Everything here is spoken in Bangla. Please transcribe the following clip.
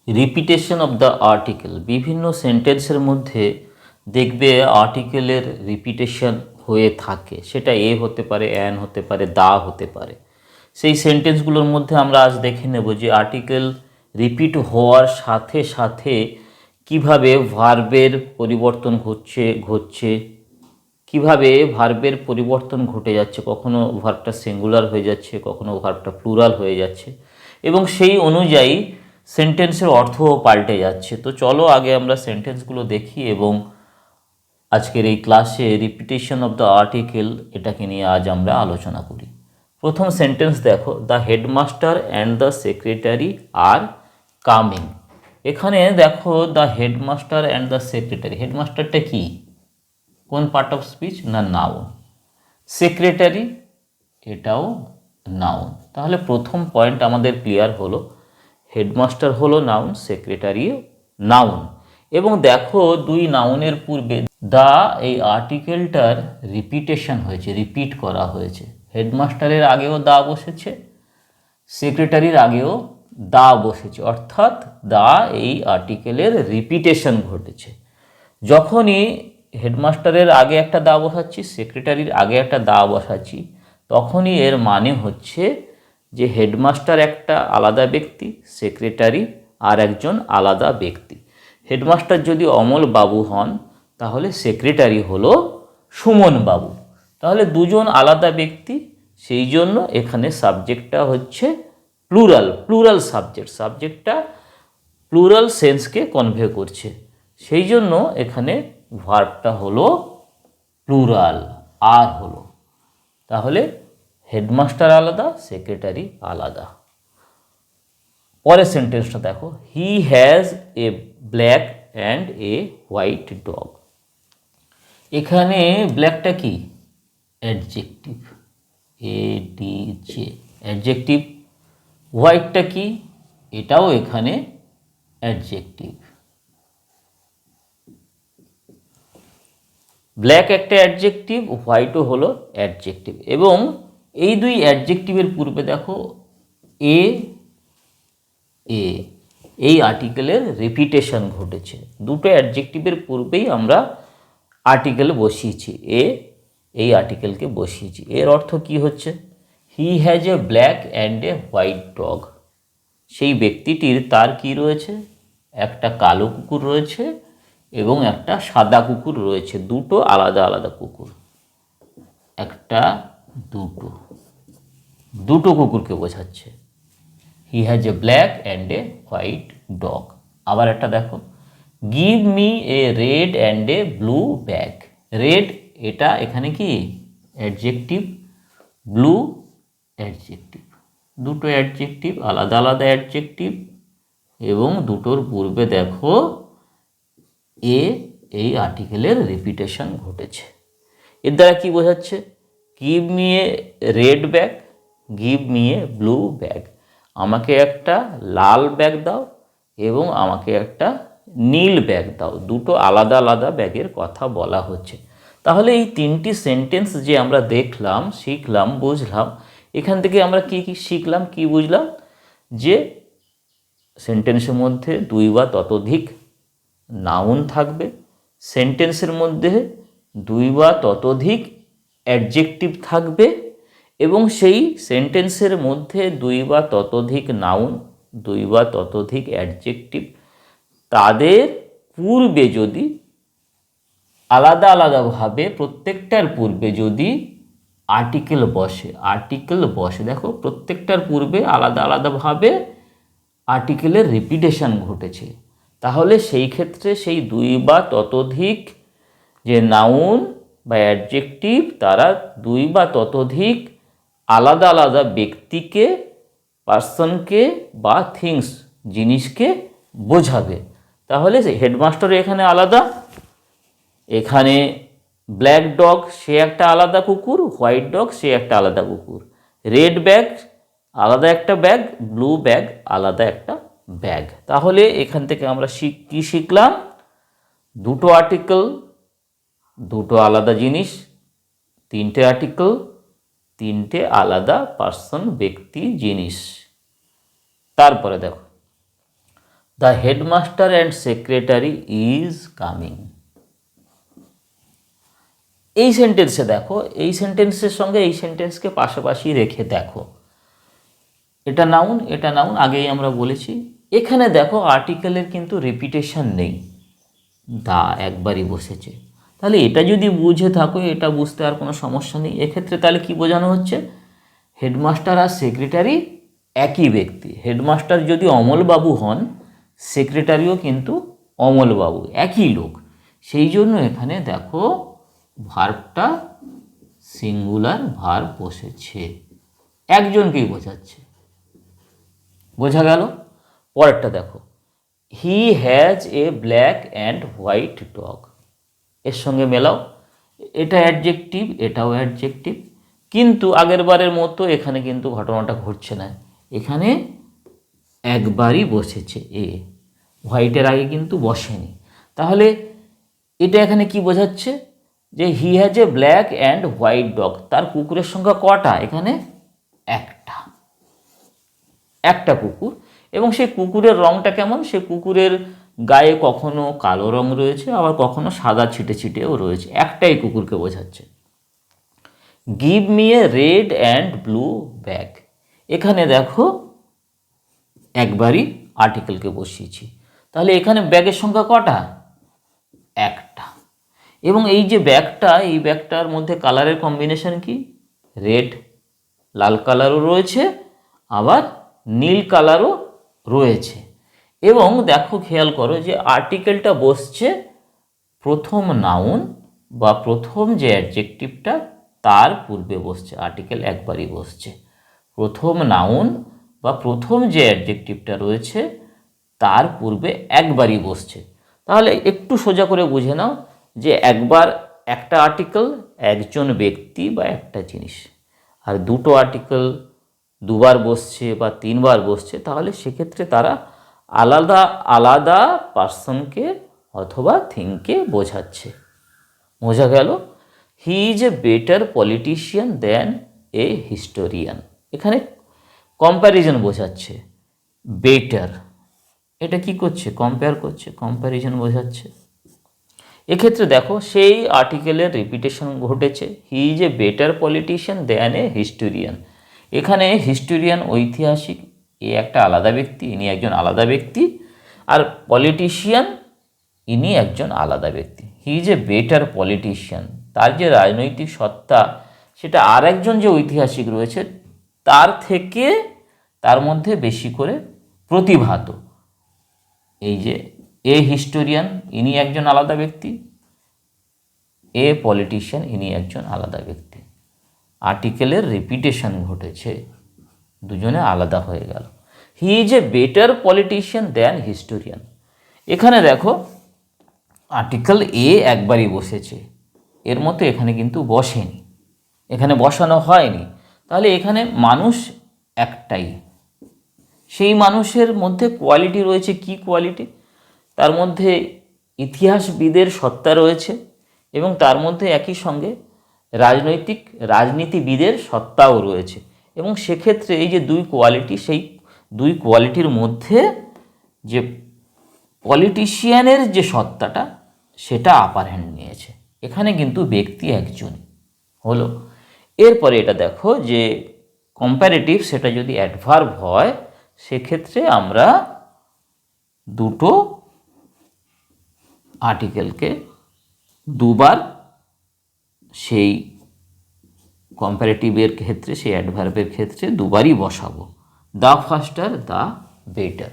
Repetition of the article. বিভিন্ন সেন্টেন্সের মধ্যে দেখবে আর্টিকেলের রিপিটেশন হয়ে থাকে, সেটা এ হতে পারে, অ্যান হতে পারে, দা হতে পারে। সেই সেন্টেন্সগুলোর মধ্যে আমরা আজ দেখে নেব যে আর্টিকেল রিপিট হওয়ার সাথে সাথে কিভাবে ভার্বের পরিবর্তন ঘটছে, কিভাবে ভার্বের পরিবর্তন ঘটে যাচ্ছে, কখনো ভার্বটা সিঙ্গুলার হয়ে যাচ্ছে, কখনো ভার্বটা প্লুরাল হয়ে যাচ্ছে, এবং সেই অনুযায়ী সেন্টেন্সের অর্থও পাল্টে যাচ্ছে। তো চলো আগে আমরা সেন্টেন্সগুলো দেখি এবং আজকের এই ক্লাসে রিপিটেশন অফ দ্য আর্টিকেল এটাকে নিয়ে আজ আমরা আলোচনা করি। প্রথম সেন্টেন্স দেখো, the headmaster and the secretary are coming. এখানে দেখো the headmaster and the secretary. হেডমাস্টারটা কি, কোন পার্ট অফ স্পিচ? না, নাউন। সেক্রেটারি এটাও নাউন। তাহলে প্রথম পয়েন্ট আমাদের ক্লিয়ার হলো, হেডমাস্টার হলো নাউন, সেক্রেটারিও নাউন। এবং দেখো দুই নাউনের পূর্বে দা এই আর্টিকেলটার রিপিটেশন হয়েছে, রিপিট করা হয়েছে। হেডমাস্টারের আগেও দা বসেছে, সেক্রেটারির আগেও দা বসেছে, অর্থাৎ দা এই আর্টিকেলের রিপিটেশন ঘটেছে। যখনই হেডমাস্টারের আগে একটা দা বসাচ্ছি, সেক্রেটারির আগে একটা দা বসাচ্ছি, তখনই এর মানে হচ্ছে যে হেডমাস্টার একটা আলাদা ব্যক্তি, সেক্রেটারি আর একজন আলাদা ব্যক্তি। হেডমাস্টার যদি অমল বাবু হন, তাহলে সেক্রেটারি হলো সুমন বাবু। তাহলে দুজন আলাদা ব্যক্তি, সেই জন্য এখানে সাবজেক্টটা হচ্ছে প্লুরাল, প্লুরাল সাবজেক্ট। সাবজেক্টটা প্লুরাল সেন্সকে কনভে করছে, সেই জন্য এখানে ভার্বটা হলো প্লুরাল, আর হলো। তাহলে হেডমাস্টার আলাদা, সেক্রেটারি আলাদা। পরের সেন্টেন্সটা দেখো, he has a black and a white dog. এখানে ব্ল্যাকটা কি? Adjective, ADJ, adjective. হোয়াইটটা কি? এটাও এখানে অ্যাডজেক্টিভ। ব্ল্যাক একটা অ্যাডজেক্টিভ, হোয়াইটও হলো অ্যাডজেক্টিভ। এবং এই দুই অ্যাডজেক্টিভের পূর্বে দেখো এ এ এই আর্টিকেলের রিপিটেশন ঘটেছে। দুটো অ্যাডজেক্টিভের পূর্বেই আমরা আর্টিকেল বসিয়েছি, এই আর্টিকেলকে বসিয়েছি। এর অর্থ কি হচ্ছে? He has a black and a white dog. সেই ব্যক্তিটির তার কি রয়েছে? একটা কালো কুকুর রয়েছে এবং একটা সাদা কুকুর রয়েছে, দুটো আলাদা আলাদা কুকুর। একটা, দুটো, দুটো কুকুরকে বোঝাচ্ছে। He has a black and a white dog. আবার একটা দেখো, give me a red and a blue bag. Red এটা এখানে কি? Adjective, blue adjective. দুটো অ্যাডজেক্টিভ, আলাদা আলাদা অ্যাডজেক্টিভ, এবং দুটোর পূর্বে দেখো এই আর্টিকেলের রিপিটেশন ঘটেছে। এর দ্বারা কি বোঝাচ্ছে? Give me a red bag, give me a blue bag. আমাকে একটা লাল ব্যাগ দাও এবং আমাকে একটা নীল ব্যাগ দাও। দুটো আলাদা আলাদা ব্যাগের কথা বলা হচ্ছে। তাহলে এই তিনটি সেন্টেন্স যে আমরা দেখলাম, শিখলাম, বুঝলাম, এখান থেকে আমরা কি কি শিখলাম, কি বুঝলাম? যে সেন্টেন্সের মধ্যে দুই বা ততোধিক নাউন থাকবে, সেন্টেন্সের মধ্যে দুই বা ততোধিক অ্যাডজেক্টিভ থাকবে, এবং সেই সেন্টেন্সের মধ্যে দুই বা ততোধিক নাউন, দুই বা ততোধিক অ্যাডজেক্টিভ, তাদের পূর্বে যদি আলাদা আলাদাভাবে, প্রত্যেকটার পূর্বে যদি আর্টিকেল বসে, দেখো প্রত্যেকটার পূর্বে আলাদা আলাদাভাবে আর্টিকেলের রিপিটেশন ঘটেছে, তাহলে সেই ক্ষেত্রে সেই দুই বা ততোধিক যে নাউন বা অ্যাডজেক্টিভ, তারা দুই বা ততোধিক আলাদা আলাদা ব্যক্তিকে, পার্সনকে বা থিংস, জিনিসকে বোঝাবে। তাহলে হেডমাস্টার এখানে আলাদা, এখানে ব্ল্যাক ডগ সে একটা আলাদা কুকুর, হোয়াইট ডগ সে একটা আলাদা কুকুর, রেড ব্যাগ আলাদা একটা ব্যাগ, ব্লু ব্যাগ আলাদা একটা ব্যাগ। তাহলে এখান থেকে আমরা কি শিখলাম? দুটো আর্টিকেল, দুটো আলাদা জিনিস, তিনটে আর্টিকেল, তিনটে আলাদা পার্সন, ব্যক্তি, জিনিস। তারপরে দেখো, the headmaster and secretary is coming. এই সেন্টেন্সে দেখো, এই সেন্টেন্সের সঙ্গে এই সেন্টেন্সকে পাশাপাশি রেখে দেখো, এটা নাউন, এটা নাউন, আগেই আমরা বলেছি। এখানে দেখো আর্টিকেলের কিন্তু রিপিটেশন নেই, দা একবারই বসেছে। তাহলে এটা যদি বুঝে থাকো, এটা বুঝতে আর কোনো সমস্যা নেই। এক্ষেত্রে তাহলে কি বোঝানো হচ্ছে? হেডমাস্টার আর সেক্রেটারি একই ব্যক্তি। হেডমাস্টার যদি অমলবাবু হন, সেক্রেটারিও কিন্তু অমলবাবু, একই লোক। সেই জন্য এখানে দেখো ভার্বটা সিঙ্গুলার ভার্ব বসেছে, একজনকেই বোঝাচ্ছে। বোঝা গেল? পরেরটা দেখো, he has a black and white dog. এর সঙ্গে মেলাও, এটা অ্যাডজেক্টিভ, এটাও অ্যাডজেক্টিভ, কিন্তু আগের বারের মতো এখানে কিন্তু ঘটনাটা ঘটছে না। এখানে একবারই বসেছে এ, হোয়াইটের আগে কিন্তু বসেনি। তাহলে এটা এখানে কি বোঝাচ্ছে? যে he has a black and white dog, তার কুকুরের সংখ্যা কটা? এখানে একটা, একটা কুকুর। এবং সেই কুকুরের রঙটা কেমন? সে কুকুরের গায়ে কখনো কালো রং রয়েছে, আবার কখনো সাদা ছিটে ছিটেও রয়েছে। একটাই কুকুরকে বোঝাচ্ছে। Give me a red and blue bag. এখানে দেখো একবারই আর্টিকেলকে বসিয়েছি। তাহলে এখানে ব্যাগের সংখ্যা কটা? একটা। এবং এই যে ব্যাগটা, এই ব্যাগটার মধ্যে কালারের কম্বিনেশন কি? রেড, লাল কালারও রয়েছে, আবার নীল কালারও রয়েছে। এবং দেখো খেয়াল করো যে আর্টিকেলটা বসছে প্রথম নাউন বা প্রথম যে অ্যাডজেক্টিভটা তার পূর্বে বসছে। আর্টিকেল একবারই বসছে, প্রথম নাউন বা প্রথম যে অ্যাডজেক্টিভটা রয়েছে তার পূর্বে একবারই বসছে। তাহলে একটু সোজা করে বুঝে নাও যে একবার একটা আর্টিকেল একজন ব্যক্তি বা একটা জিনিস, আর দুটো আর্টিকেল দুবার বসছে বা তিনবার বসছে, তাহলে সেক্ষেত্রে তারা আলাদা আলাদা পার্সনকে অথবা থিংকে বোঝাচ্ছে। বোঝা গেল? He is a better politician than a historian. এখানে কম্প্যারিজন বোঝাচ্ছে, বেটার। এটা কি করছে? কম্পেয়ার করছে, কম্প্যারিজন বোঝাচ্ছে। এক্ষেত্রে দেখো সেই আর্টিকেলের রিপিটেশন ঘটেছে, he is a better politician than a historian. এখানে হিস্টোরিয়ান ঐতিহাসিক, এ একটা আলাদা ব্যক্তি, ইনি একজন আলাদা ব্যক্তি, আর পলিটিশিয়ান ইনি একজন আলাদা ব্যক্তি। He is a better politician, তার যে রাজনৈতিক সত্তা সেটা আর একজন যে ঐতিহাসিক রয়েছে তার থেকে, তার মধ্যে বেশি করে প্রতিভাত। এই যে এ হিস্টোরিয়ান ইনি একজন আলাদা ব্যক্তি, এ পলিটিশিয়ান ইনি একজন আলাদা ব্যক্তি। আর্টিকেলের রিপিটেশন ঘটেছে, দুজনে আলাদা হয়ে গেল। He is a better politician than historian. এখানে দেখো আর্টিকেল এ একবারই বসেছে, এর মতো এখানে কিন্তু বসেনি, এখানে বসানো হয়নি। তাহলে এখানে মানুষ একটাই, সেই মানুষের মধ্যে কোয়ালিটি রয়েছে। কি কোয়ালিটি? তার মধ্যে ইতিহাসবিদের সত্তা রয়েছে এবং তার মধ্যে একই সঙ্গে রাজনীতিবিদের সত্তাও রয়েছে। এবং সেক্ষেত্রে এই যে দুই কোয়ালিটি, সেই দুই কোয়ালিটির মধ্যে যে পলিটিশিয়ানের যে সত্তাটা সেটা আপার হ্যান্ড নিয়েছে। এখানে কিন্তু ব্যক্তি একজনই হলো। এরপরে এটা দেখো যে কম্প্যারেটিভ, সেটা যদি অ্যাডভার্ব হয় সেক্ষেত্রে আমরা দুটো আর্টিকেলকে দুবার সেই কম্প্যারেটিভের ক্ষেত্রে, সেই অ্যাডভার্বের ক্ষেত্রে দুবারই বসাবো। The ফাস্টার, the better.